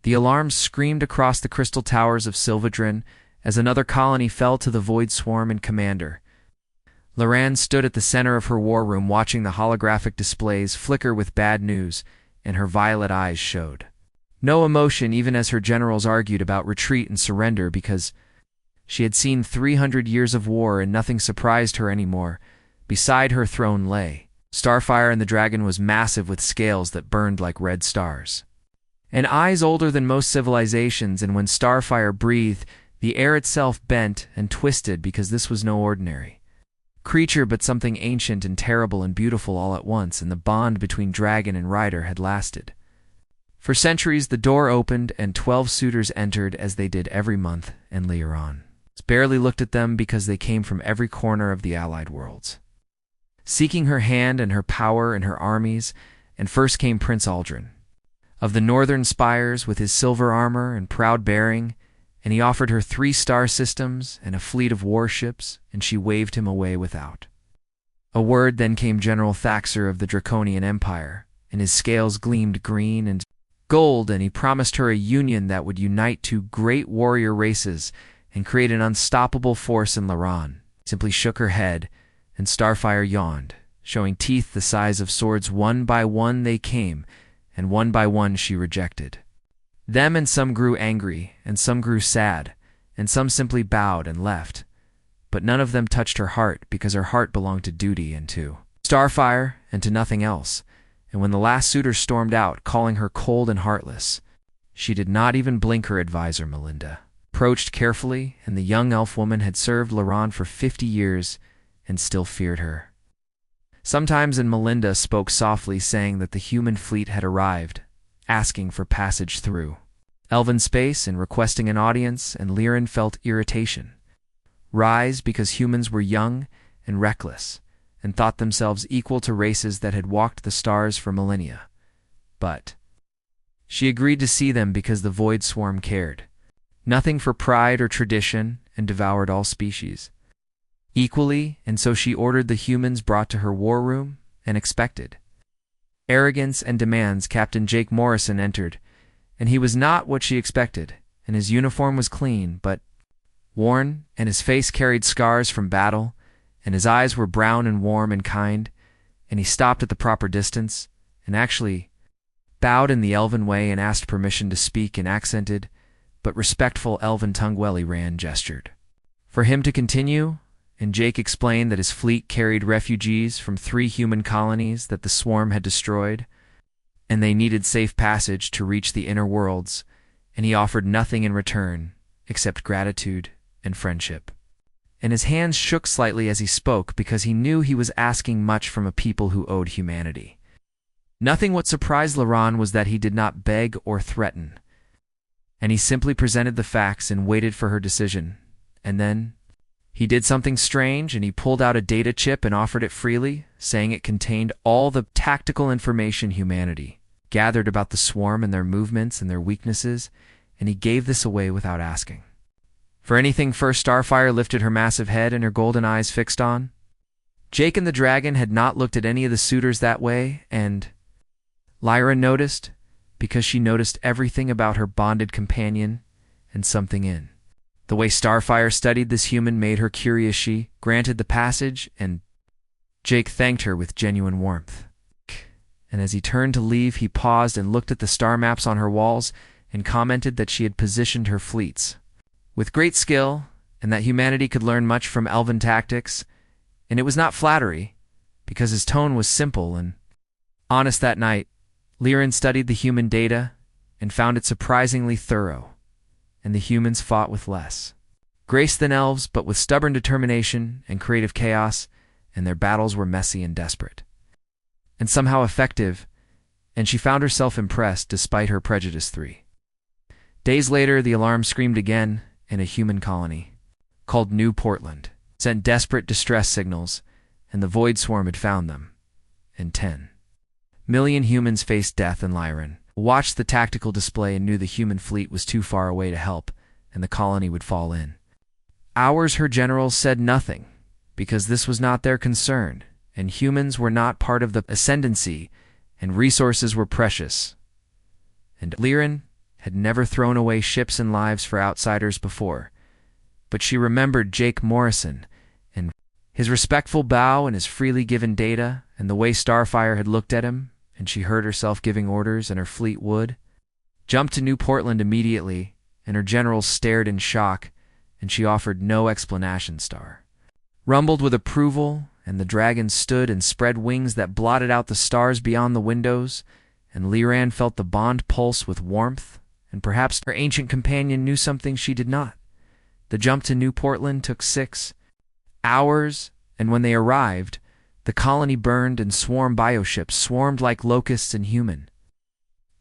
The alarm screamed across the crystal towers of Sylvedrin as another colony fell to the Void Swarm and Commander. Loran stood at the center of her war room watching the holographic displays flicker with bad news, and her violet eyes showed no emotion even as her generals argued about retreat and surrender because she had seen 300 years of war and nothing surprised her anymore. Beside her throne lay Starfire, and the dragon was massive with scales that burned like red stars and eyes older than most civilizations, and when Starfire breathed, the air itself bent and twisted because this was no ordinary creature but something ancient and terrible and beautiful all at once, and the bond between dragon and rider had lasted. For centuries the door opened and 12 suitors entered as they did every month, and Lyran barely looked at them because they came from every corner of the allied worlds, seeking her hand and her power and her armies, and first came Prince Aldrin, of the northern spires with his silver armor and proud bearing, and he offered her 3 star systems and a fleet of warships, and she waved him away without a word. Then came General Thaxer of the Draconian Empire, and his scales gleamed green and gold, and he promised her a union that would unite 2 great warrior races and create an unstoppable force. And Lyran simply shook her head, and Starfire yawned, showing teeth the size of swords. One by one they came, and one by one she rejected them, and some grew angry, and some grew sad, and some simply bowed and left. But none of them touched her heart, because her heart belonged to duty and to Starfire and to nothing else. And when the last suitor stormed out, calling her cold and heartless, she did not even blink. Her advisor, Melinda, approached carefully, and the young elf woman had served Lyran for 50 years and still feared her. Sometimes, and Melinda spoke softly, saying that the human fleet had arrived, asking for passage through elven space and requesting an audience, and Lyran felt irritation rise because humans were young and reckless and thought themselves equal to races that had walked the stars for millennia. But she agreed to see them because the Void Swarm cared nothing for pride or tradition and devoured all species equally, and so she ordered the humans brought to her war room and expected arrogance and demands. Captain Jake Morrison entered, and he was not what she expected, and his uniform was clean but worn, and his face carried scars from battle, and his eyes were brown and warm and kind, and he stopped at the proper distance and actually bowed in the elven way and asked permission to speak in accented but respectful elven tongue. Lyran gestured for him to continue, and Jake explained that his fleet carried refugees from 3 human colonies that the swarm had destroyed, and they needed safe passage to reach the inner worlds, and he offered nothing in return except gratitude and friendship. And his hands shook slightly as he spoke because he knew he was asking much from a people who owed humanity. Nothing. What surprised Lyran was that he did not beg or threaten, and he simply presented the facts and waited for her decision. And then he did something strange, and he pulled out a data chip and offered it freely, saying it contained all the tactical information humanity gathered about the swarm and their movements and their weaknesses, and he gave this away without asking for anything. First, Starfire lifted her massive head and her golden eyes fixed on Jake, and the dragon had not looked at any of the suitors that way, and Lyra noticed, because she noticed everything about her bonded companion, and something in the way Starfire studied this human made her curious. She granted the passage, and Jake thanked her with genuine warmth. And as he turned to leave, he paused and looked at the star maps on her walls and commented that she had positioned her fleets with great skill, and that humanity could learn much from elven tactics. And it was not flattery, because his tone was simple and honest. That night, Lyran studied the human data and found it surprisingly thorough, and the humans fought with less grace than elves, but with stubborn determination and creative chaos, and their battles were messy and desperate, and somehow effective, and she found herself impressed despite her prejudice. 3 days later, the alarm screamed again, and a human colony, called New Portland, sent desperate distress signals, and the Void Swarm had found them, and 10 million humans faced death. And Lyran watched the tactical display and knew the human fleet was too far away to help, and the colony would fall in hours. Her generals said nothing, because this was not their concern, and humans were not part of the ascendancy, and resources were precious. And Lyran had never thrown away ships and lives for outsiders before, but she remembered Jake Morrison and his respectful bow and his freely given data and the way Starfire had looked at him, and she heard herself giving orders and her fleet would. Jumped to New Portland immediately, and her generals stared in shock, and she offered no explanation. Star rumbled with approval, and the dragon stood and spread wings that blotted out the stars beyond the windows, and Liran felt the bond pulse with warmth, and perhaps her ancient companion knew something she did not. The jump to New Portland took 6 hours, and when they arrived, the colony burned and swarm bioships swarmed like locusts and human.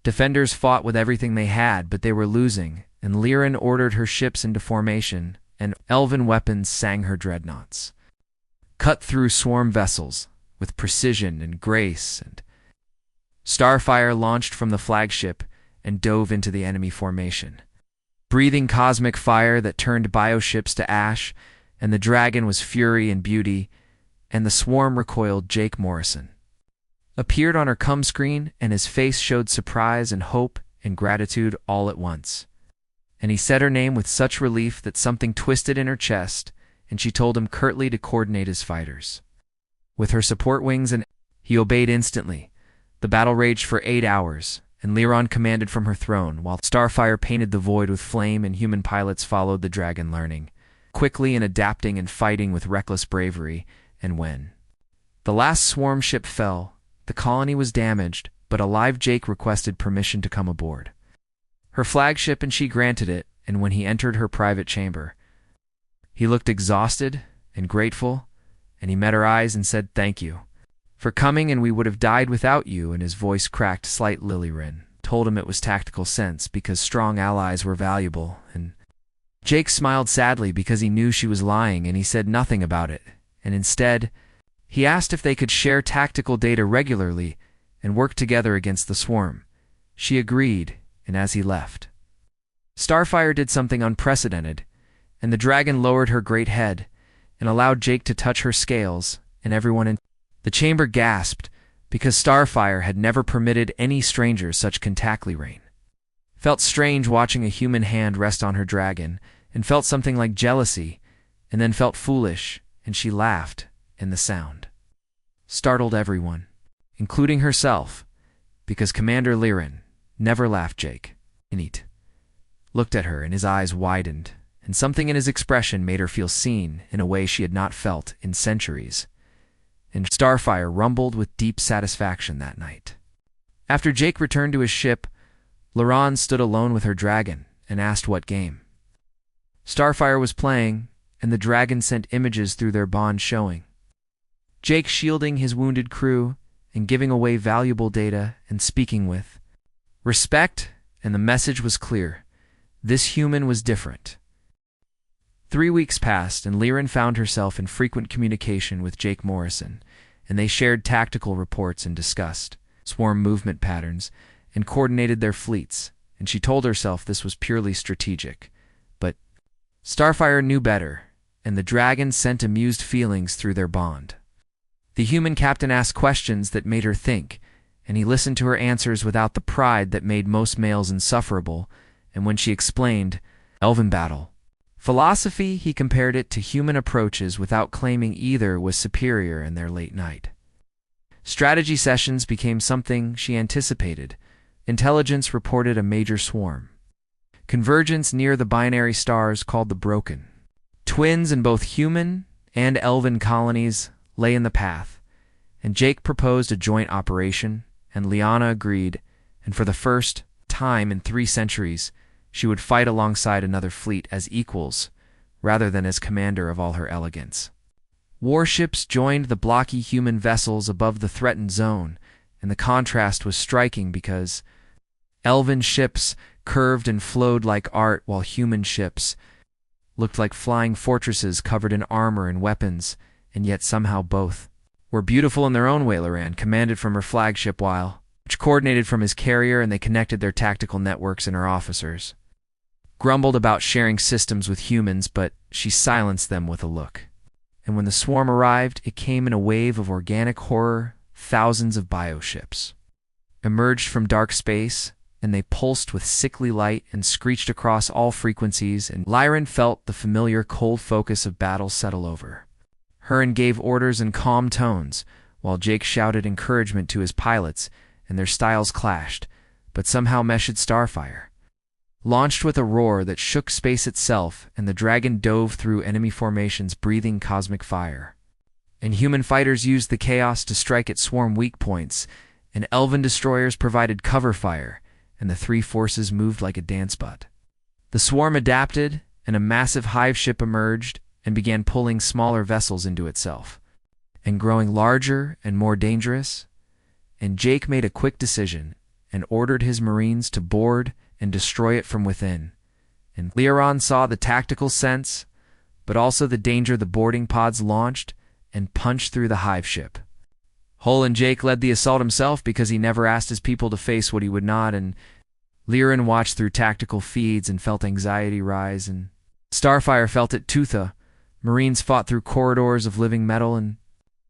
Defenders fought with everything they had, but they were losing, and Liran ordered her ships into formation, and elven weapons sang her dreadnoughts. Cut through swarm vessels with precision and grace, and Starfire launched from the flagship and dove into the enemy formation, breathing cosmic fire that turned bioships to ash, and the dragon was fury and beauty, and the swarm recoiled. Jake Morrison appeared on her come screen, and his face showed surprise and hope and gratitude all at once. And he said her name with such relief that something twisted in her chest, and she told him curtly to coordinate his fighters with her support wings, and he obeyed instantly. The battle raged for 8 hours, and Liran commanded from her throne, while Starfire painted the void with flame, and human pilots followed the dragon, learning quickly and adapting and fighting with reckless bravery. And when the last swarm ship fell, the colony was damaged, but alive Jake requested permission to come aboard her flagship, and she granted it. And when he entered her private chamber, he looked exhausted and grateful, and he met her eyes and said, "Thank you for coming, and we would have died without you." And his voice cracked slightly. Liran told him it was tactical sense because strong allies were valuable, and Jake smiled sadly because he knew she was lying, and he said nothing about it. And instead, he asked if they could share tactical data regularly and work together against the swarm. She agreed, and as he left, Starfire did something unprecedented, and the dragon lowered her great head and allowed Jake to touch her scales, and everyone in the chamber gasped because Starfire had never permitted any strangers such contactly reign. Felt strange watching a human hand rest on her dragon, and felt something like jealousy, and then felt foolish, and she laughed, and the sound startled everyone, including herself, because Commander Liran never laughed. Jake looked at her, and his eyes widened, and something in his expression made her feel seen in a way she had not felt in centuries. And Starfire rumbled with deep satisfaction that night. After Jake returned to his ship, Liran stood alone with her dragon and asked what game Starfire was playing, and the dragon sent images through their bond showing Jake shielding his wounded crew and giving away valuable data and speaking with respect, and the message was clear. This human was different. 3 weeks passed, and Liran found herself in frequent communication with Jake Morrison, and they shared tactical reports and discussed swarm movement patterns and coordinated their fleets, and she told herself this was purely strategic. But Starfire knew better, and the dragon sent amused feelings through their bond. The human captain asked questions that made her think, and he listened to her answers without the pride that made most males insufferable, and when she explained elven battle philosophy, he compared it to human approaches without claiming either was superior in their late night strategy sessions became something she anticipated. Intelligence reported a major swarm convergence near the binary stars called the Broken Twins, and both human and elven colonies lay in the path, and Jake proposed a joint operation, and Liana agreed, and for the first time in 3 centuries, she would fight alongside another fleet as equals, rather than as commander of all her elegance. Warships joined the blocky human vessels above the threatened zone, and the contrast was striking because elven ships curved and flowed like art, while human ships looked like flying fortresses covered in armor and weapons, and yet somehow both were beautiful in their own way. Liran commanded from her flagship, which coordinated from his carrier, and they connected their tactical networks, and her officers grumbled about sharing systems with humans, but she silenced them with a look. And when the swarm arrived, it came in a wave of organic horror. Thousands of bioships emerged from dark space, and they pulsed with sickly light and screeched across all frequencies, and Lyran felt the familiar cold focus of battle settle over. Huron gave orders in calm tones, while Jake shouted encouragement to his pilots, and their styles clashed, but somehow meshed Starfire. Launched with a roar that shook space itself, and the dragon dove through enemy formations breathing cosmic fire. And human fighters used the chaos to strike at swarm weak points, and elven destroyers provided cover fire, and the three forces moved like a dance butt. The swarm adapted, and a massive hive ship emerged and began pulling smaller vessels into itself, and growing larger and more dangerous. And Jake made a quick decision and ordered his marines to board and destroy it from within. And Lyran saw the tactical sense, but also the danger the boarding pods launched and punched through the hive ship. Hull and Jake led the assault himself because he never asked his people to face what he would not, and Lyran watched through tactical feeds and felt anxiety rise, and Starfire felt it too. Marines fought through corridors of living metal and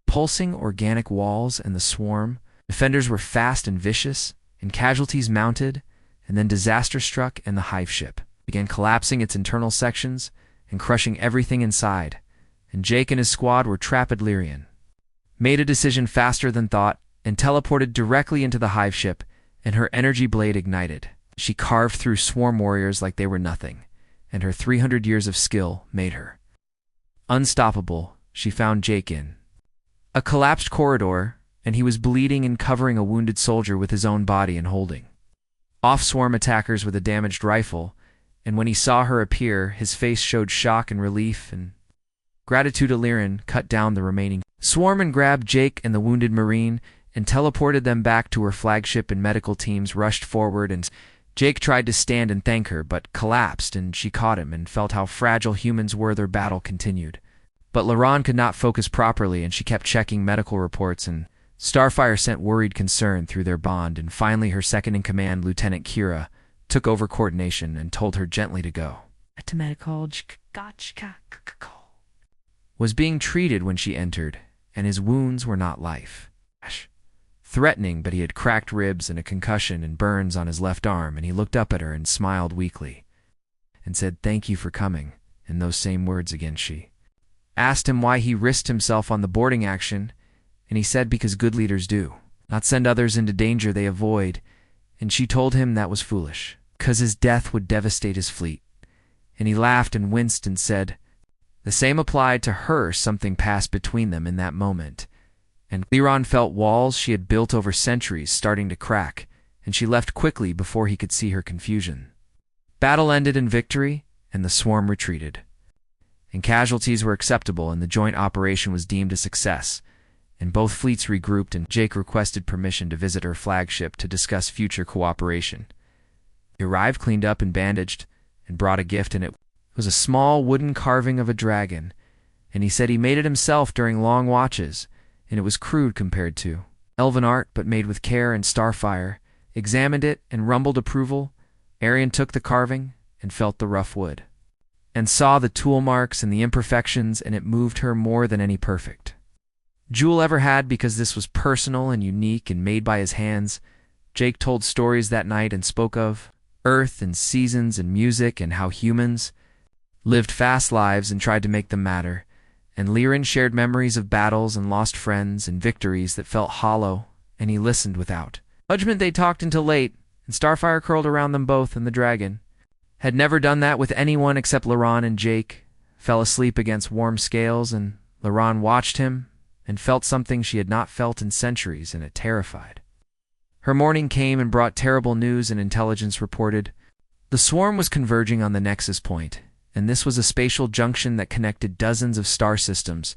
pulsing organic walls, and the swarm. Defenders were fast and vicious, and casualties mounted, and then disaster struck, and the hive ship began collapsing its internal sections and crushing everything inside, and Jake and his squad were trapped. Lyran made a decision faster than thought and teleported directly into the hive ship, and her energy blade ignited. She carved through swarm warriors like they were nothing, and her 300 years of skill made her unstoppable. She found Jake in a collapsed corridor, and he was bleeding and covering a wounded soldier with his own body and holding off swarm attackers with a damaged rifle, and when he saw her appear, his face showed shock and relief, and gratitude. Lyran cut down the remaining swarm and grabbed Jake and the wounded marine and teleported them back to her flagship, and medical teams rushed forward, and Jake tried to stand and thank her, but collapsed, and she caught him and felt how fragile humans were. Their battle continued. But Lyran could not focus properly, and she kept checking medical reports, and Starfire sent worried concern through their bond, and finally her second-in-command, Lieutenant Kira, took over coordination and told her gently to go. Was being treated when she entered, and his wounds were not life-threatening, but he had cracked ribs and a concussion and burns on his left arm, and he looked up at her and smiled weakly and said, "Thank you for coming," in those same words again. She asked him why he risked himself on the boarding action, and he said because good leaders do not send others into danger they avoid, and she told him that was foolish, because his death would devastate his fleet. And he laughed and winced and said the same applied to her. Something passed between them in that moment, and Lyran felt walls she had built over centuries starting to crack, and she left quickly before he could see her confusion. Battle ended in victory, and the swarm retreated, and casualties were acceptable, and the joint operation was deemed a success, and both fleets regrouped, and Jake requested permission to visit her flagship to discuss future cooperation. He arrived cleaned up and bandaged, and brought a gift, and it was a small wooden carving of a dragon, and he said he made it himself during long watches, and it was crude compared to elven art, but made with care. And Starfire examined it and rumbled approval. Arian took the carving and felt the rough wood, and saw the tool marks and the imperfections, and it moved her more than any perfect jewel ever had, because this was personal and unique and made by his hands. Jake told stories that night and spoke of Earth and seasons and music, and how humans lived fast lives and tried to make them matter. And Lyran shared memories of battles and lost friends and victories that felt hollow, and he listened without judgment. They talked until late, and Starfire curled around them both, and the dragon had never done that with anyone except Lyran, and Jake fell asleep against warm scales, and Lyran watched him and felt something she had not felt in centuries, and it terrified. Her morning came and brought terrible news, and intelligence reported the swarm was converging on the Nexus Point, and this was a spatial junction that connected dozens of star systems,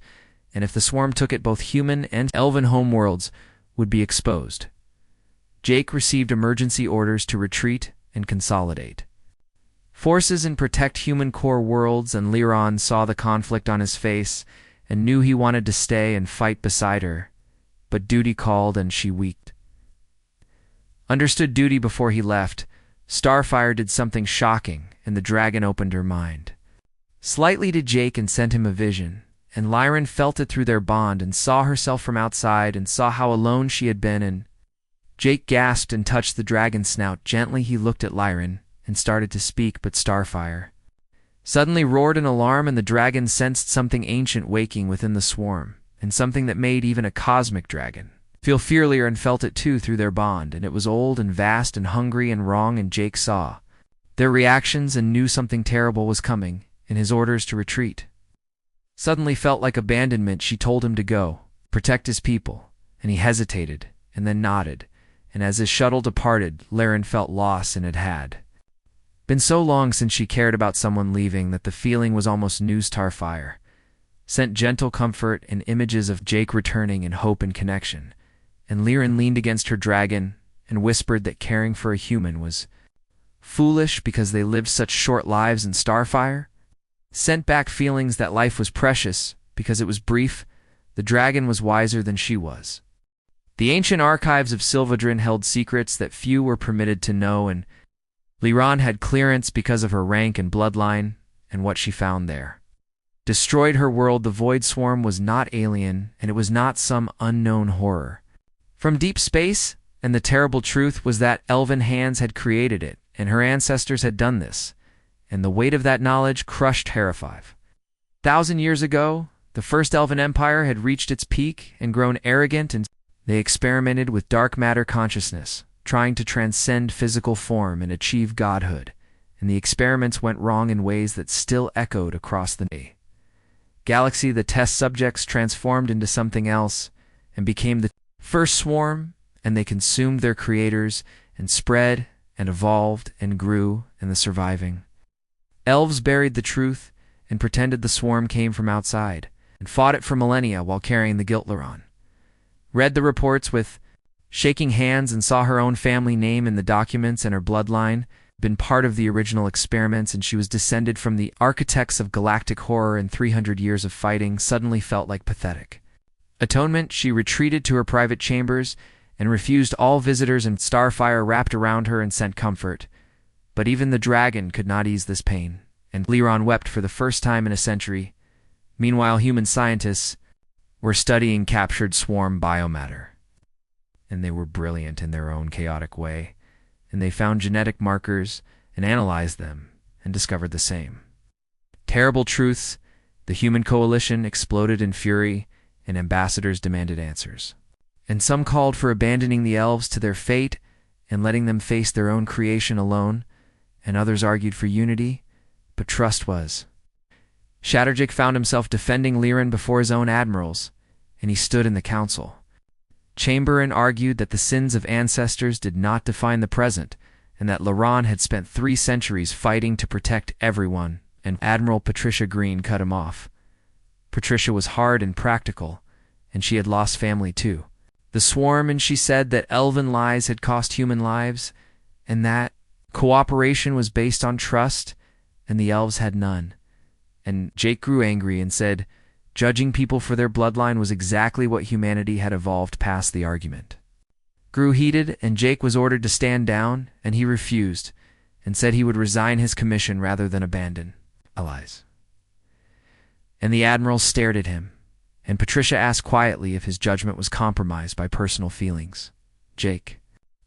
and if the swarm took it, both human and elven homeworlds would be exposed. Jake received emergency orders to retreat and consolidate forces and protect human core worlds, and Lyran saw the conflict on his face and knew he wanted to stay and fight beside her, but duty called, and she understood duty before he left. Starfire did something shocking, and the dragon opened her mind slightly to Jake and sent him a vision, and Lyran felt it through their bond and saw herself from outside and saw how alone she had been, and Jake gasped and touched the dragon's snout. Gently he looked at Lyran and started to speak, but Starfire suddenly roared in alarm, and the dragon sensed something ancient waking within the swarm, and something that made even a cosmic dragon feel fear. Lyran felt it too through their bond, and it was old and vast and hungry and wrong, and Jake saw their reactions and knew something terrible was coming, and his orders to retreat suddenly felt like abandonment. She told him to go, protect his people, and he hesitated, and then nodded, and as his shuttle departed, Lyran felt loss, and it had been so long since she cared about someone leaving that the feeling was almost new. Starfire sent gentle comfort and images of Jake returning in hope and connection, and Lyran leaned against her dragon and whispered that caring for a human was foolish because they lived such short lives, and Starfire sent back feelings that life was precious because it was brief. The dragon was wiser than she was. The ancient archives of Sylvedrin held secrets that few were permitted to know, and Lyran had clearance because of her rank and bloodline, and what she found there destroyed her world. The Void Swarm was not alien, and it was not some unknown horror from deep space, and the terrible truth was that elven hands had created it, and her ancestors had done this, and the weight of that knowledge crushed HFY. 1,000 years ago, the first elven empire had reached its peak and grown arrogant, and they experimented with dark matter consciousness, trying to transcend physical form and achieve godhood, and the experiments went wrong in ways that still echoed across the galaxy. The test subjects transformed into something else and became the first swarm, and they consumed their creators and spread and evolved and grew, and the surviving elves buried the truth and pretended the swarm came from outside, and fought it for millennia while carrying the guilt. Lyran read the reports with shaking hands and saw her own family name in the documents, and her bloodline been part of the original experiments, and she was descended from the architects of galactic horror, and 300 years of fighting suddenly felt like pathetic atonement. She retreated to her private chambers and refused all visitors, and Starfire wrapped around her and sent comfort. But even the dragon could not ease this pain, and Lyran wept for the first time in a century. Meanwhile, human scientists were studying captured swarm biomatter, and they were brilliant in their own chaotic way, and they found genetic markers and analyzed them and discovered the same terrible truths. The human coalition exploded in fury, and ambassadors demanded answers, and some called for abandoning the elves to their fate and letting them face their own creation alone, and others argued for unity, but trust was Shatterjake found himself defending Lyran before his own admirals, and he stood in the council chamber and argued that the sins of ancestors did not define the present, and that Lyran had spent 3 centuries fighting to protect everyone, and Admiral Patricia Green cut him off. Patricia was hard and practical, and she had lost family too. The swarm, and she said that elven lies had cost human lives, and that cooperation was based on trust, and the elves had none. And Jake grew angry and said judging people for their bloodline was exactly what humanity had evolved past. The argument grew heated, and Jake was ordered to stand down, and he refused, and said he would resign his commission rather than abandon allies. And the admiral stared at him, and Patricia asked quietly if his judgment was compromised by personal feelings. Jake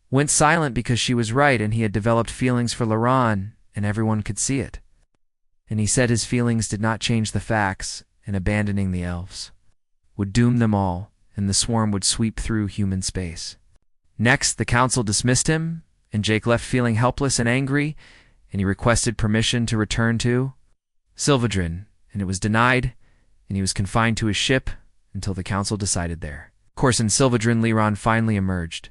went silent because she was right, and he had developed feelings for Lyran, and everyone could see it. And he said his feelings did not change the facts, and abandoning the elves would doom them all, and the swarm would sweep through human space. Next, the council dismissed him, and Jake left feeling helpless and angry, and he requested permission to return to Sylvedrin, and it was denied, and he was confined to his ship until the council decided there. Of course, in Sylvedrin, Lyran finally emerged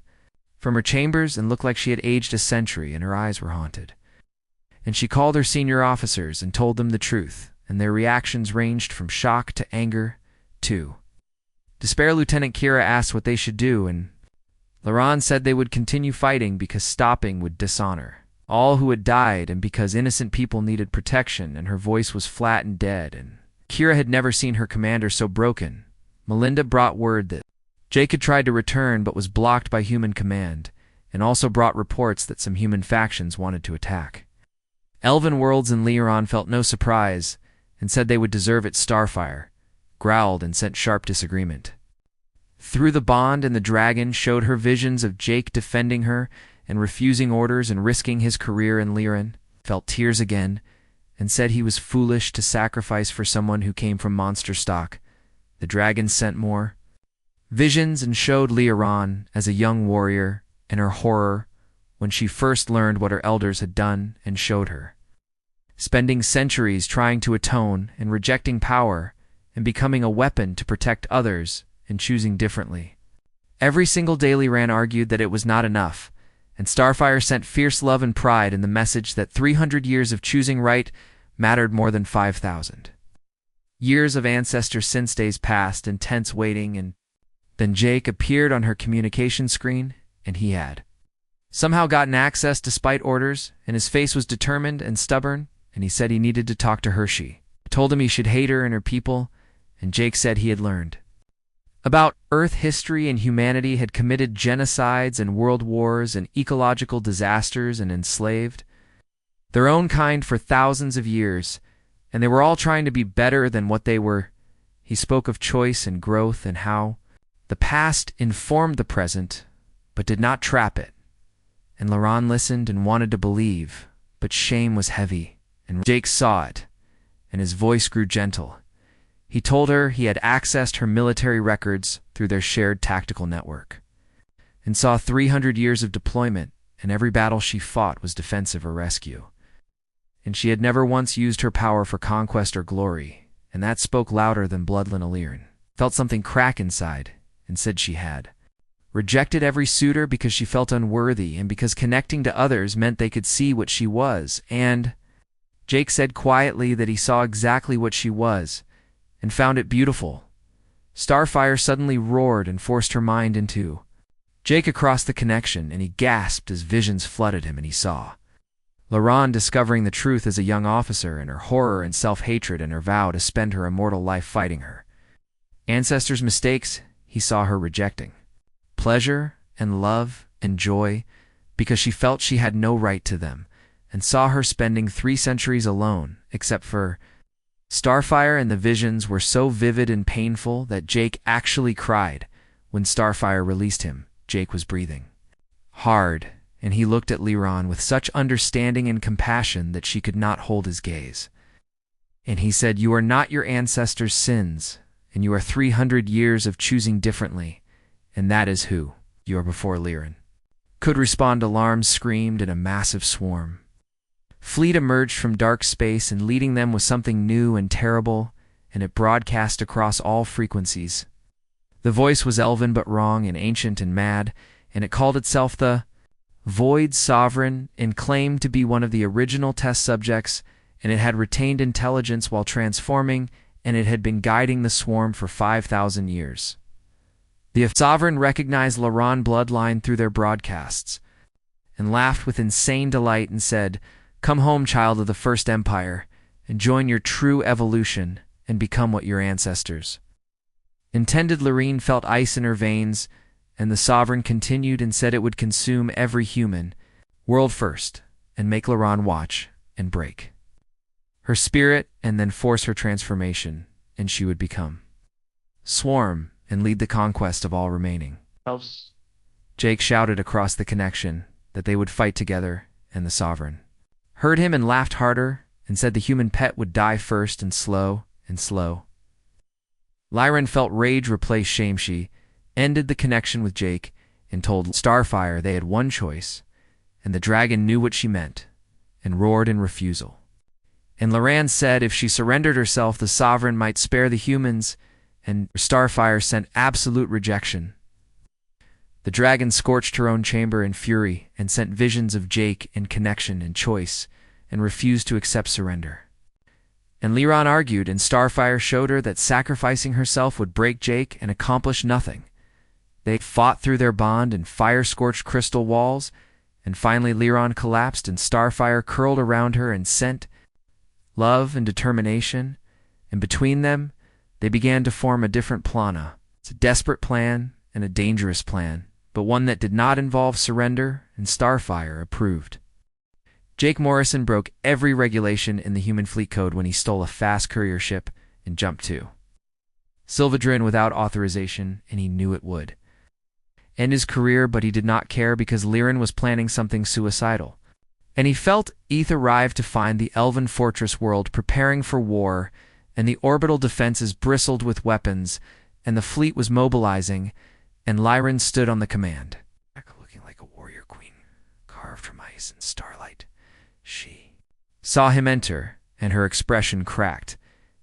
from her chambers and looked like she had aged a century, and her eyes were haunted. And she called her senior officers and told them the truth, and their reactions ranged from shock to anger to despair. Lieutenant Kira asked what they should do, and Lyran said they would continue fighting because stopping would dishonor all who had died, and because innocent people needed protection, and her voice was flat and dead, and Kira had never seen her commander so broken. Melinda brought word that Jake had tried to return but was blocked by human command, and also brought reports that some human factions wanted to attack Elven worlds, and Lyran felt no surprise and said they would deserve it. Starfire growled and sent sharp disagreement. Through the bond, and the dragon showed her visions of Jake defending her and refusing orders and risking his career in Lyran, felt tears again, and said he was foolish to sacrifice for someone who came from monster stock. The dragon sent more visions and showed Lyran as a young warrior, and her horror when she first learned what her elders had done and showed her. Spending centuries trying to atone and rejecting power and becoming a weapon to protect others and choosing differently. Every single day Lyran argued that it was not enough, and Starfire sent fierce love and pride in the message that 300 years of choosing right mattered more than 5,000. Years of ancestor since days passed in tense waiting, and then Jake appeared on her communication screen, and he had somehow gotten access despite orders, and his face was determined and stubborn, and he said he needed to talk to Hershey. Told him he should hate her and her people, and Jake said he had learned about Earth history, and humanity had committed genocides and world wars and ecological disasters and enslaved their own kind for thousands of years, and they were all trying to be better than what they were. He spoke of choice and growth and how the past informed the present, but did not trap it. And Lyran listened and wanted to believe, but shame was heavy, and Jake saw it, and his voice grew gentle. He told her he had accessed her military records through their shared tactical network, and saw 300 years of deployment, and every battle she fought was defensive or rescue. And she had never once used her power for conquest or glory, and that spoke louder than Bloodline Illyrian. Felt something crack inside, and said she had rejected every suitor because she felt unworthy, and because connecting to others meant they could see what she was. And Jake said quietly that he saw exactly what she was, and found it beautiful. Starfire suddenly roared and forced her mind into Jake across the connection, and he gasped as visions flooded him, and he saw Lyran discovering the truth as a young officer, and her horror and self-hatred, and her vow to spend her immortal life fighting her ancestors' mistakes. He saw her rejecting pleasure and love and joy because she felt she had no right to them, and saw her spending 3 centuries alone, except for Starfire, and the visions were so vivid and painful that Jake actually cried. When Starfire released him, Jake was breathing hard, and he looked at Lyran with such understanding and compassion that she could not hold his gaze. And he said, "You are not your ancestors' sins, and you are 300 years of choosing differently, and that is who you are." Before Lyran could respond, alarms screamed in a massive swarm. Fleet emerged from dark space, and leading them was something new and terrible, and it broadcast across all frequencies. The voice was elven but wrong, and ancient and mad, and it called itself the Void Sovereign, and claimed to be one of the original test subjects, and it had retained intelligence while transforming, and it had been guiding the swarm for 5,000 years. The Sovereign recognized Lyran bloodline through their broadcasts, and laughed with insane delight and said, "Come home, child of the First Empire, and join your true evolution, and become what your ancestors intended." Lyran felt ice in her veins, and the Sovereign continued and said it would consume every human, world first, and make Lyran watch and break her spirit, and then force her transformation, and she would become swarm and lead the conquest of all remaining Elves. Jake shouted across the connection that they would fight together, and the Sovereign heard him and laughed harder, and said the human pet would die first, and slow and slow. Lyran felt rage replace shame. She ended the connection with Jake and told Starfire they had one choice, and the dragon knew what she meant, and roared in refusal. And Lyran said if she surrendered herself, the Sovereign might spare the humans, and Starfire sent absolute rejection. The dragon scorched her own chamber in fury, and sent visions of Jake and connection and choice, and refused to accept surrender. And Lyran argued, and Starfire showed her that sacrificing herself would break Jake and accomplish nothing. They fought through their bond in fire-scorched crystal walls, and finally Lyran collapsed, and Starfire curled around her and sent love and determination, and between them they began to form a different plana. It's a desperate plan and a dangerous plan, but one that did not involve surrender, and Starfire approved. Jake Morrison broke every regulation in the human fleet code when he stole a fast courier ship and jumped to Sylvedrin without authorization, and he knew it would end his career, but he did not care because Liren was planning something suicidal. And he felt Eth arrived to find the elven fortress world preparing for war, and the orbital defenses bristled with weapons, and the fleet was mobilizing, and Liren stood on the command, looking like a warrior queen, carved from ice and starlight. She saw him enter, and her expression cracked,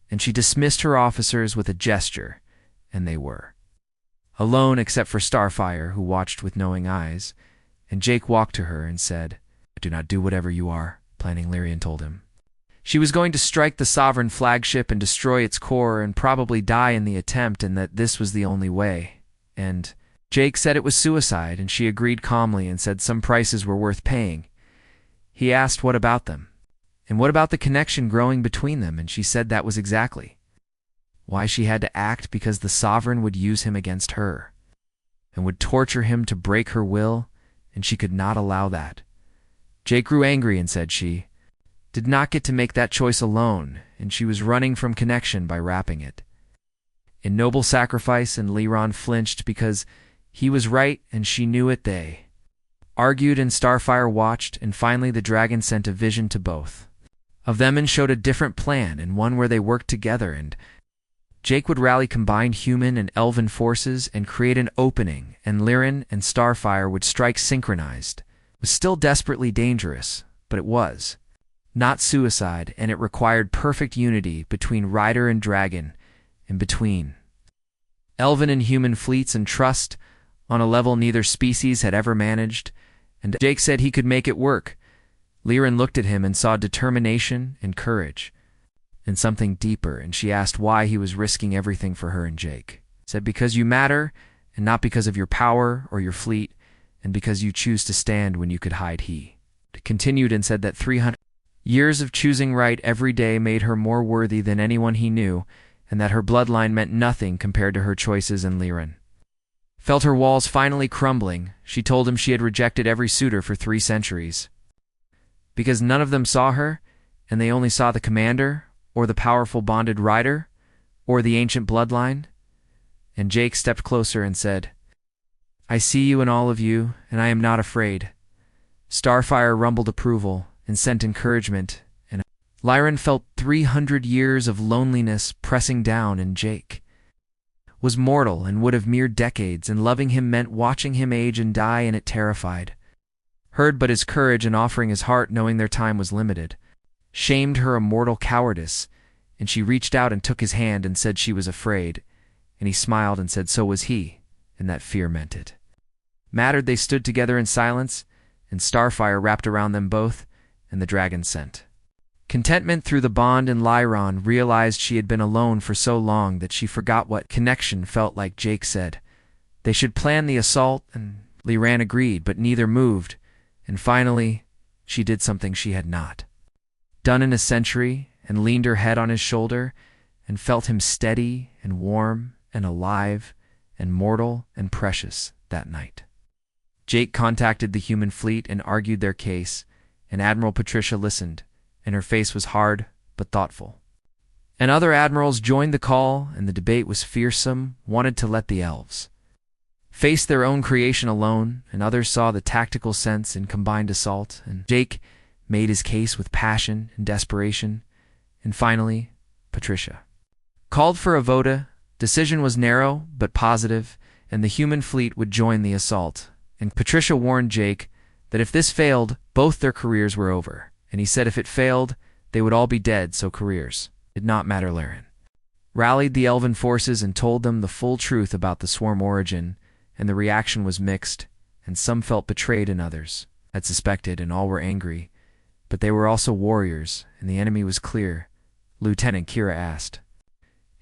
and she dismissed her officers with a gesture, and they were alone except for Starfire, who watched with knowing eyes, and Jake walked to her and said, "Do not do whatever you are planning," Lyrian told him. She was going to strike the Sovereign flagship and destroy its core and probably die in the attempt, and that this was the only way. And Jake said it was suicide, and she agreed calmly and said some prices were worth paying. He asked what about them, and what about the connection growing between them, and she said that was exactly why she had to act, because the Sovereign would use him against her and would torture him to break her will, and she could not allow that. Jake grew angry and said she did not get to make that choice alone, and she was running from connection by wrapping it in noble sacrifice, and Liron flinched because he was right and she knew it. They argued and Starfire watched, and finally the dragon sent a vision to both of them and showed a different plan, and one where they worked together, and Jake would rally combined human and elven forces and create an opening, and Liren and Starfire would strike synchronized. It was still desperately dangerous, but it was not suicide, and it required perfect unity between rider and dragon, and between elven and human fleets, and trust on a level neither species had ever managed, and Jake said he could make it work. Liren looked at him and saw determination and courage and something deeper, and she asked why he was risking everything for her, and Jake said, "Because you matter, and not because of your power or your fleet, and because you choose to stand when you could hide." He continued and said that 300 years of choosing right every day made her more worthy than anyone he knew, and that her bloodline meant nothing compared to her choices, and Liren felt her walls finally crumbling. She told him she had rejected every suitor for 3 centuries because none of them saw her, and they only saw the commander, or the powerful bonded rider, or the ancient bloodline. And Jake stepped closer and said, "I see you in all of you, and I am not afraid." Starfire rumbled approval and sent encouragement, and Liren felt 300 years of loneliness pressing down, and Jake was mortal and would have mere decades, and loving him meant watching him age and die, and it terrified heard but his courage and offering his heart, knowing their time was limited, shamed her immortal cowardice, and she reached out and took his hand and said she was afraid, and he smiled and said so was he, and that fear meant it mattered. They stood together in silence, and Starfire wrapped around them both, and the dragon sent contentment through the bond, and Liron realized she had been alone for so long that she forgot what connection felt like. Jake said they should plan the assault, and Liran agreed, but neither moved, and finally she did something she had not done in a century, and leaned her head on his shoulder and felt him steady and warm and alive and mortal and precious that night. Jake contacted the human fleet and argued their case, and Admiral Patricia listened, and her face was hard but thoughtful. And other admirals joined the call, and the debate was fearsome, wanted to let the elves face their own creation alone, and others saw the tactical sense in combined assault, and Jake made his case with passion and desperation, and finally, Patricia called for a vote. Decision was narrow but positive, and the human fleet would join the assault, and Patricia warned Jake that if this failed, both their careers were over, and he said if it failed, they would all be dead, so careers did not matter. Liren rallied the elven forces and told them the full truth about the swarm origin, and the reaction was mixed, and some felt betrayed and others had suspected, and all were angry, but they were also warriors, and the enemy was clear. Lieutenant Kira asked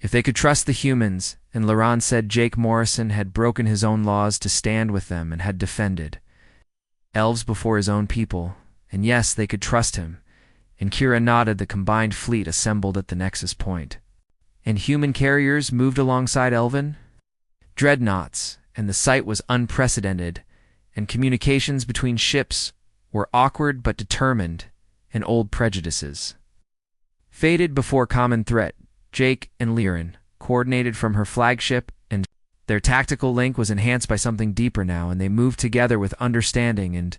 if they could trust the humans, and Liran said Jake Morrison had broken his own laws to stand with them and had defended elves before his own people, and yes, they could trust him, and Kira nodded. The combined fleet assembled at the nexus point, and human carriers moved alongside elven dreadnoughts, and the sight was unprecedented, and communications between ships were awkward but determined, and old prejudices faded before common threat. Jake and Liren coordinated from her flagship, and their tactical link was enhanced by something deeper now, and they moved together with understanding, and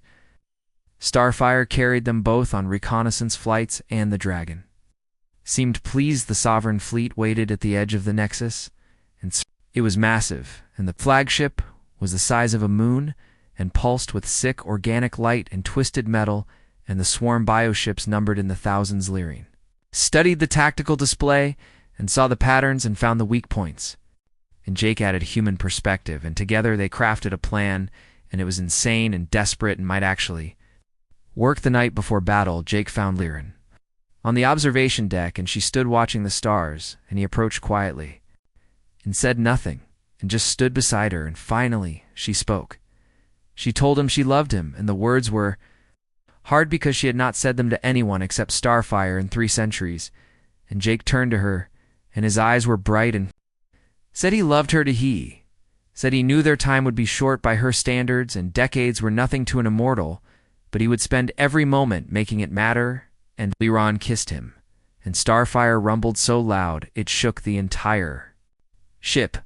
Starfire carried them both on reconnaissance flights, and the Dragon seemed pleased. The Sovereign fleet waited at the edge of the Nexus, and it was massive, and the flagship was the size of a moon and pulsed with sick organic light and twisted metal, and the swarm bioships numbered in the thousands. Lyrian studied the tactical display and saw the patterns and found the weak points. And Jake added human perspective, and together they crafted a plan, and it was insane and desperate and might actually work. The night before battle, Jake found Lyrian on the observation deck, and she stood watching the stars, and he approached quietly and said nothing, and just stood beside her, and finally she spoke. She told him she loved him, and the words were hard because she had not said them to anyone except Starfire in 3 centuries, and Jake turned to her, and his eyes were bright, and said he loved her. He said he knew their time would be short by her standards, and decades were nothing to an immortal, but he would spend every moment making it matter. And Lyran kissed him, and Starfire rumbled so loud it shook the entire ship.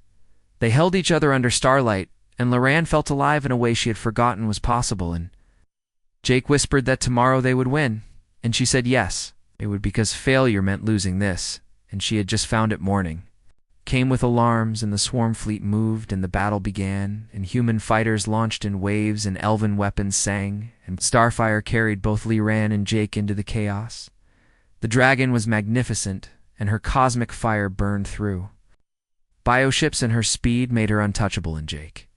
They held each other under starlight, and Lyran felt alive in a way she had forgotten was possible, and Jake whispered that tomorrow they would win, and she said yes, it would, because failure meant losing this, and she had just found it. Morning came with alarms, and the swarm fleet moved, and the battle began, and human fighters launched in waves, and elven weapons sang, and Starfire carried both Lyran and Jake into the chaos. The Dragon was magnificent, and her cosmic fire burned through bioships, and her speed made her untouchable, and Jake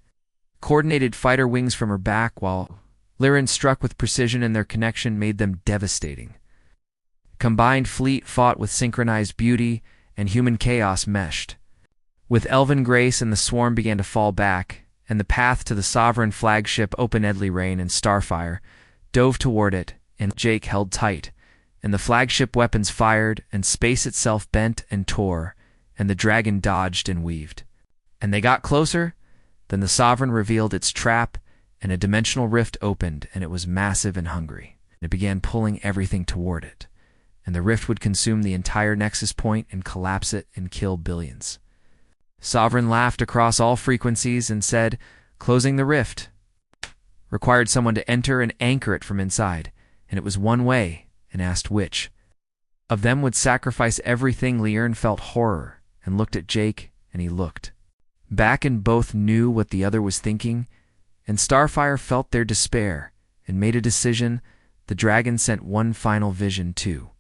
coordinated fighter wings from her back, while Lyran struck with precision, and their connection made them devastating. Combined fleet fought with synchronized beauty, and human chaos meshed with elven grace, and the swarm began to fall back, and the path to the Sovereign flagship opened. Lyran and Starfire dove toward it, and Jake held tight, and the flagship weapons fired, and space itself bent and tore, and the Dragon dodged and weaved. And they got closer. Then the Sovereign revealed its trap, and a dimensional rift opened, and it was massive and hungry. It began pulling everything toward it, and the rift would consume the entire Nexus point and collapse it and kill billions. Sovereign laughed across all frequencies and said, closing the rift required someone to enter and anchor it from inside, and it was one way, and asked which of them would sacrifice everything. Lyran felt horror and looked at Jake, and he looked back, and both knew what the other was thinking, and Starfire felt their despair and made a decision. The Dragon sent one final vision too.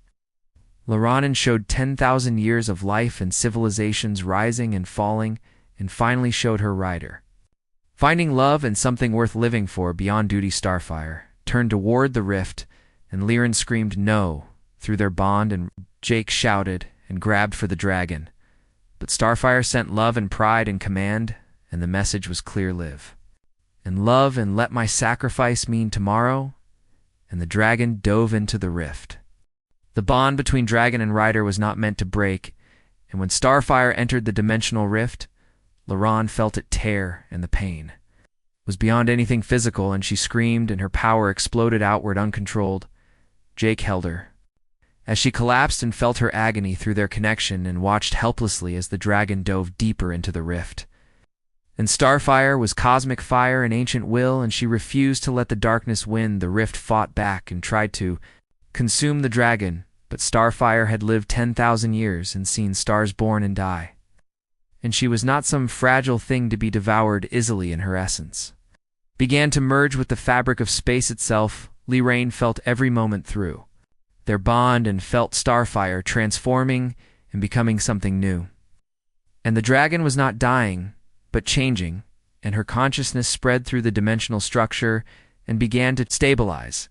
Lyran showed 10,000 years of life and civilizations rising and falling, and finally showed her rider finding love and something worth living for beyond duty. Starfire turned toward the rift, and Lyran screamed no through their bond, and Jake shouted and grabbed for the Dragon. But Starfire sent love and pride and command, and the message was clear: live and love, and let my sacrifice mean tomorrow. And the Dragon dove into the rift. The bond between Dragon and rider was not meant to break, and when Starfire entered the dimensional rift, Lyran felt it tear, and the pain was beyond anything physical, and she screamed, and her power exploded outward uncontrolled. Jake held her as she collapsed and felt her agony through their connection, and watched helplessly as the Dragon dove deeper into the rift. And Starfire was cosmic fire and ancient will, and she refused to let the darkness win. The rift fought back and tried to consume the Dragon, but Starfire had lived 10,000 years and seen stars born and die, and she was not some fragile thing to be devoured easily. In her essence began to merge with the fabric of space itself. Lyran felt every moment through their bond, and felt Starfire transforming and becoming something new. And the Dragon was not dying, but changing, and her consciousness spread through the dimensional structure and began to stabilize.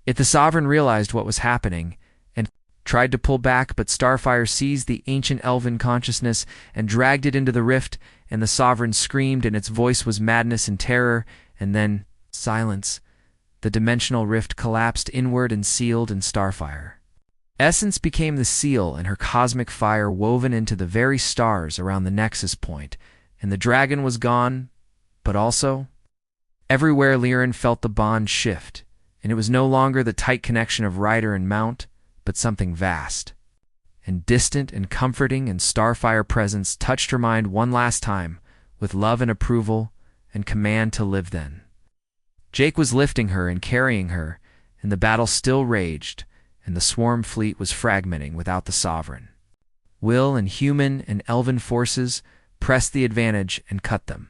If the Sovereign realized what was happening and tried to pull back, but Starfire seized the ancient elven consciousness and dragged it into the rift, and the Sovereign screamed, and its voice was madness and terror, and then silence. The dimensional rift collapsed inward and sealed, and Starfire essence became the seal, and her cosmic fire woven into the very stars around the Nexus point, and the Dragon was gone, but also everywhere. Lyran felt the bond shift, and it was no longer the tight connection of rider and mount, but something vast and distant and comforting, and Starfire presence touched her mind one last time, with love and approval and command to live then. Jake was lifting her and carrying her, and the battle still raged, and the swarm fleet was fragmenting without the sovereign. Will and human and elven forces pressed the advantage and cut them.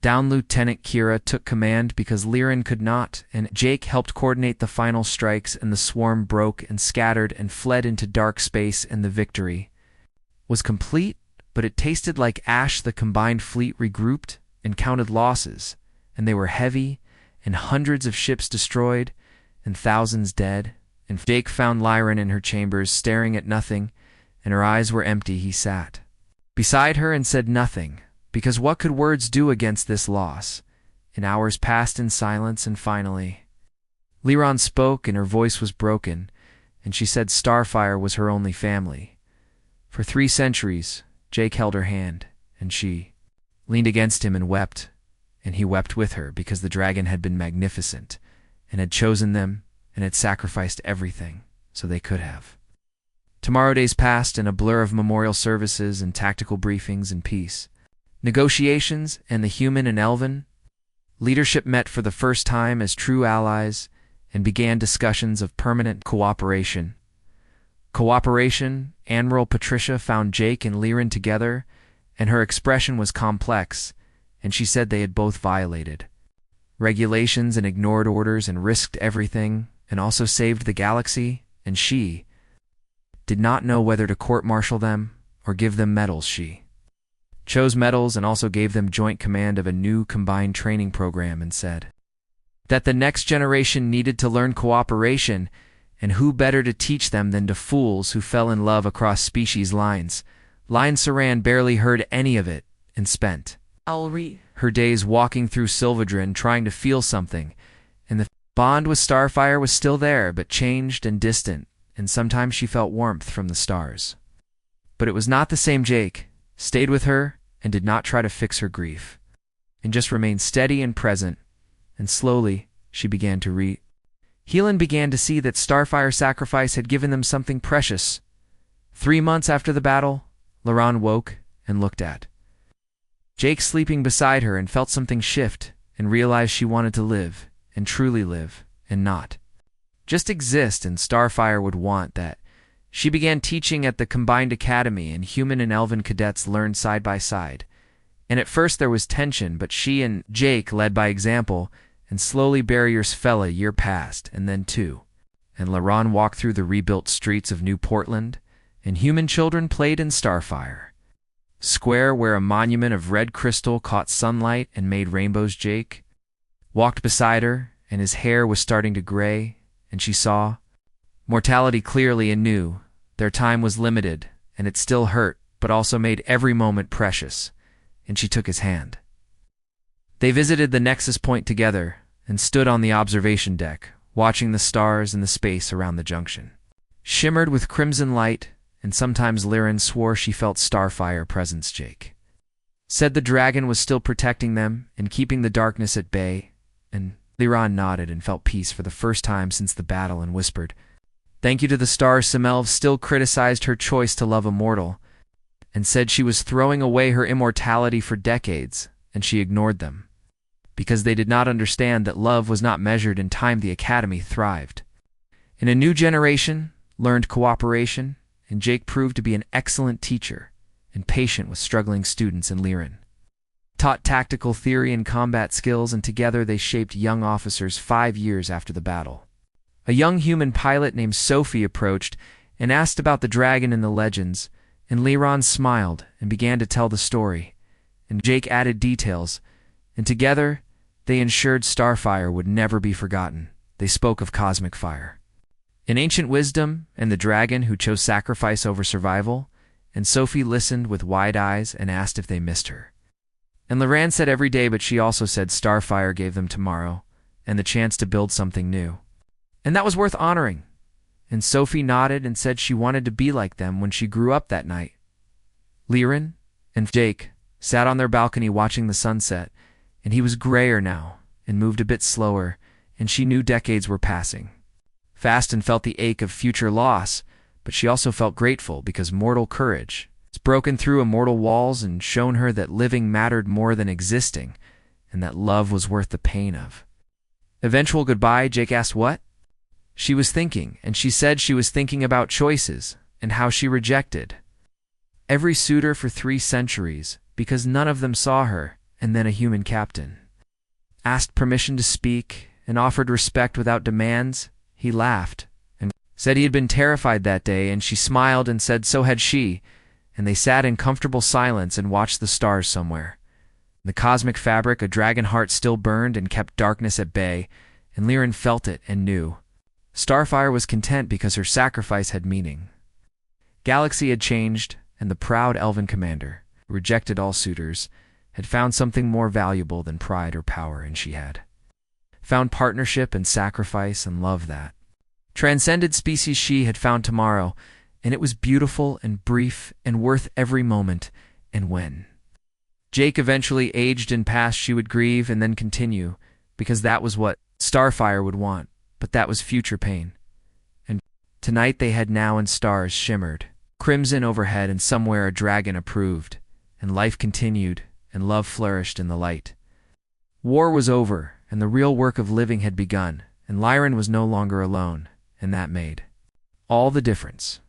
Down Lieutenant Kira took command because Liren could not, and Jake helped coordinate the final strikes, and the swarm broke and scattered and fled into dark space, and the victory was complete, but it tasted like ash. The combined fleet regrouped and counted losses, and they were heavy, and hundreds of ships destroyed, and thousands dead. And Jake found Liren in her chambers, staring at nothing, and her eyes were empty. He sat beside her and said nothing, because what could words do against this loss? And hours passed in silence, and finally Liren spoke, and her voice was broken, and she said Starfire was her only family. For 3 centuries, Jake held her hand, and she leaned against him and wept, and he wept with her, because the dragon had been magnificent, and had chosen them, and had sacrificed everything so they could have. Tomorrow days passed in a blur of memorial services and tactical briefings and peace. Negotiations, and the human and elven leadership met for the first time as true allies and began discussions of permanent cooperation. Admiral Patricia found Jake and Liren together, and her expression was complex, and she said they had both violated regulations and ignored orders and risked everything and also saved the galaxy, and she did not know whether to court-martial them or give them medals. She chose medals and also gave them joint command of a new combined training program, and said that the next generation needed to learn cooperation, and who better to teach them than to fools who fell in love across species lines. Saran barely heard any of it and spent her days walking through Sylvedrin trying to feel something, and the bond with Starfire was still there, but changed and distant, and sometimes she felt warmth from the stars. But it was not the same. Jake stayed with her and did not try to fix her grief, and just remained steady and present, and slowly she began to Helen began to see that Starfire's sacrifice had given them something precious. 3 months after the battle, Liren woke and looked at Jake sleeping beside her and felt something shift and realized she wanted to live, and truly live, and not just exist, and Starfire would want that. She began teaching at the Combined Academy, and human and elven cadets learned side by side. And at first there was tension, but she and Jake led by example, and slowly barriers fell. A year passed, and then 2. And Liren walked through the rebuilt streets of New Portland, and human children played in Starfire Square, where a monument of red crystal caught sunlight and made rainbows. Jake walked beside her, and his hair was starting to gray, and she saw mortality clearly and knew their time was limited, and it still hurt, but also made every moment precious, and she took his hand. They visited the Nexus Point together and stood on the observation deck, watching the stars and the space around the junction shimmered with crimson light, and sometimes Liren swore she felt Starfire presence. Jake said the dragon was still protecting them and keeping the darkness at bay, and Liren nodded and felt peace for the first time since the battle and whispered, "Thank you to the stars." Semelv still criticized her choice to love a mortal and said she was throwing away her immortality for decades, and she ignored them because they did not understand that love was not measured in time. The Academy thrived in a new generation, learned cooperation, and Jake proved to be an excellent teacher and patient with struggling students, and Liren taught tactical theory and combat skills, and together they shaped young officers 5 years after the battle. A young human pilot named Sophie approached and asked about the dragon and the legends, and Liren smiled and began to tell the story, and Jake added details, and together they ensured Starfire would never be forgotten. They spoke of cosmic fire, an ancient wisdom, and the dragon who chose sacrifice over survival, and Sophie listened with wide eyes and asked if they missed her. And Liren said every day, but she also said Starfire gave them tomorrow and the chance to build something new, and that was worth honoring. And Sophie nodded and said she wanted to be like them when she grew up. That night, Liren and Jake sat on their balcony watching the sunset, and he was grayer now and moved a bit slower, and she knew decades were passing fast and felt the ache of future loss, but she also felt grateful because mortal courage has broken through immortal walls and shown her that living mattered more than existing, and that love was worth the pain of. Eventual goodbye, Jake asked what? She was thinking, and she said she was thinking about choices and how she rejected every suitor for 3 centuries because none of them saw her, and then a human captain asked permission to speak and offered respect without demands. He laughed and said he had been terrified that day, and she smiled and said so had she, and they sat in comfortable silence and watched the stars somewhere. In the cosmic fabric, a dragon heart still burned and kept darkness at bay, and Liren felt it and knew. Starfire was content because her sacrifice had meaning. Galaxy had changed, and the proud elven commander, who rejected all suitors, had found something more valuable than pride or power, and she had found partnership and sacrifice and love that transcended species. She had found tomorrow, and it was beautiful and brief and worth every moment. And when Jake eventually aged and passed, she would grieve and then continue, because that was what Starfire would want, but that was future pain. And tonight they had now, and stars shimmered crimson overhead, and somewhere a dragon approved, and life continued, and love flourished in the light. War was over, and the real work of living had begun, and Liren was no longer alone, and that made all the difference.